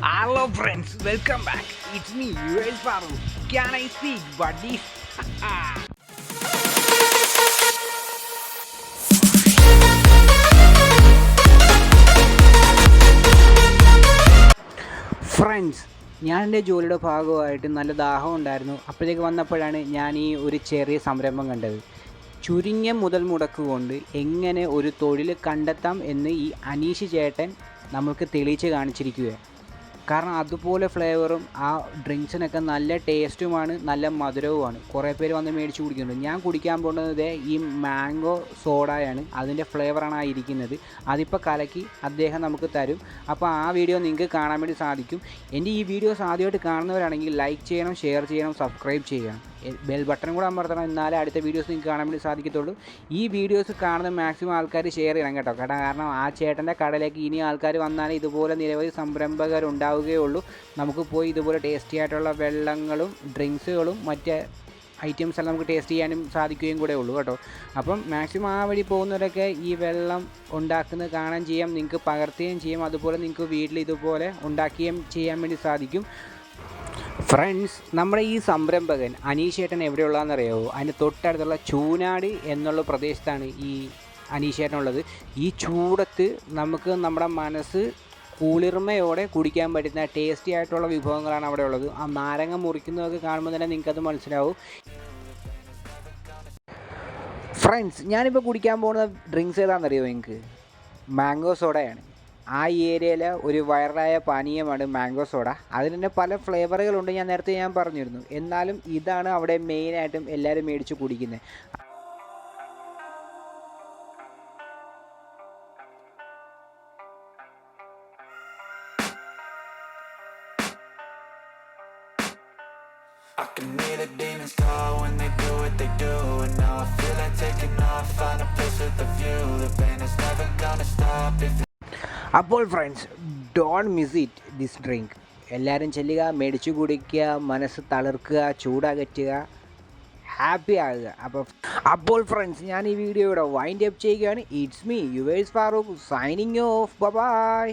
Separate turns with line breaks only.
Hello friends, welcome back. It's me, UL Faru. Can I speak, buddies? Friends, ഞാൻ എൻ്റെ ജോലിയുടെ ഭാഗമായിട്ട് നല്ല ദാഹം ഉണ്ടായിരുന്നു. അപ്പോഴേക്ക് വന്നപ്പോഴാണ് ഞാൻ ഈ ഒരു ചെറിയ സംരംഭം കണ്ടത്. ചുരുങ്ങിയ മുതൽ മുടക്ക് കൊണ്ട് എങ്ങനെ ഒരു തൊഴിൽ കണ്ടെത്താം എന്ന് ഈ അനീഷ് ചേട്ടൻ നമുക്ക് തെളിയിച്ച് കാണിച്ചിരിക്കുകയാണ്. കാരണം അതുപോലെ ഫ്ലേവറും ആ ഡ്രിങ്ക്സിനൊക്കെ നല്ല ടേസ്റ്റുമാണ്, നല്ല മധുരവുമാണ്. കുറേ പേര് വന്ന് മേടിച്ച് കുടിക്കുന്നുണ്ട്. ഞാൻ കുടിക്കാൻ പോകുന്നത് ഈ മാംഗോ സോഡയാണ്. അതിൻ്റെ ഫ്ലേവറാണ് ആ ഇരിക്കുന്നത്. അതിപ്പോൾ കലക്കി അദ്ദേഹം നമുക്ക് തരും. അപ്പോൾ ആ വീഡിയോ നിങ്ങൾക്ക് കാണാൻ വേണ്ടി സാധിക്കും. എൻ്റെ ഈ വീഡിയോസ് ആദ്യമായിട്ട് കാണുന്നവരാണെങ്കിൽ ലൈക്ക് ചെയ്യണം, ഷെയർ ചെയ്യണം, സബ്സ്ക്രൈബ് ചെയ്യണം, ബെൽ ബട്ടൺ കൂടെ അമർത്തണം. എന്നാലേ അടുത്ത വീഡിയോസ് നിങ്ങൾക്ക് കാണാൻ വേണ്ടി സാധിക്കത്തുള്ളൂ. ഈ വീഡിയോസ് കാണുന്ന മാക്സിമം ആൾക്കാർ ഷെയർ ചെയ്യണം കേട്ടോ. കാരണം ആ ചേട്ടൻ്റെ കടയിലേക്ക് ഇനി ആൾക്കാർ വന്നാൽ ഇതുപോലെ നിരവധി സംരംഭകരുണ്ടാവുകയുള്ളൂ. നമുക്ക് പോയി ഇതുപോലെ ടേസ്റ്റി ആയിട്ടുള്ള വെള്ളങ്ങളും ഡ്രിങ്ക്സുകളും മറ്റ് ഐറ്റംസ് എല്ലാം നമുക്ക് ടേസ്റ്റ് ചെയ്യാനും സാധിക്കുകയും കൂടെ ഉള്ളൂ കേട്ടോ. അപ്പം മാക്സിമം ആ വഴി പോകുന്നവരൊക്കെ ഈ വെള്ളം ഉണ്ടാക്കുന്നത് കാണാൻ ചെയ്യാം, നിങ്ങൾക്ക് പകർത്തുകയും ചെയ്യാം. അതുപോലെ നിങ്ങൾക്ക് വീട്ടിൽ ഇതുപോലെ ഉണ്ടാക്കുകയും ചെയ്യാൻ വേണ്ടി സാധിക്കും. ഫ്രണ്ട്സ്, നമ്മുടെ ഈ സംരംഭകൻ അനീഷ് ചേട്ടൻ എവിടെയുള്ളതെന്നറിയാമോ? അതിന് തൊട്ടടുത്തുള്ള ചൂനാട് എന്നുള്ള പ്രദേശത്താണ് ഈ അനീഷ് ചേട്ടനുള്ളത്. ഈ ചൂടത്ത് നമുക്ക് നമ്മുടെ മനസ്സ് കുളിർമയോടെ കുടിക്കാൻ പറ്റുന്ന ടേസ്റ്റി ആയിട്ടുള്ള വിഭവങ്ങളാണ് അവിടെ ഉള്ളത്. ആ നാരങ്ങ മുറിക്കുന്നതൊക്കെ കാണുമ്പോൾ തന്നെ നിങ്ങൾക്കത് മനസ്സിലാവും. ഫ്രണ്ട്സ്, ഞാനിപ്പോൾ കുടിക്കാൻ പോകുന്ന ഡ്രിങ്ക്സ് ഏതാണെന്നറിയോ നിങ്ങൾക്ക്? മാംഗോ സോഡയാണ്. ആ ഏരിയയിൽ ഒരു വൈറലായ പാനീയമാണ് മാംഗോ സോഡ. അതിന് തന്നെ പല ഫ്ലേവറുകളുണ്ട്, ഞാൻ നേരത്തെ പറഞ്ഞിരുന്നു. എന്നാലും ഇതാണ് അവിടെ മെയിനായിട്ടും എല്ലാവരും മേടിച്ച് കുടിക്കുന്നത്.
I can hear the demons call when they do what they do. And now I feel like taking off, find a place with a view. The pain is never gonna stop if
അപ്പോൾ friends, don't miss it this drink. എല്ലാവരും ചെല്ലുക, മേടിച്ചു കുടിക്കുക, മനസ്സ് തളിർക്കുക, ചൂടകറ്റുക, happy ആകുക. അപ്പോൾ friends, ഞാൻ ഈ വീഡിയോയുടെ വൈൻഡ് അപ്പ് ചെയ്യുകയാണ്. It's me yours Farooq signing off. By.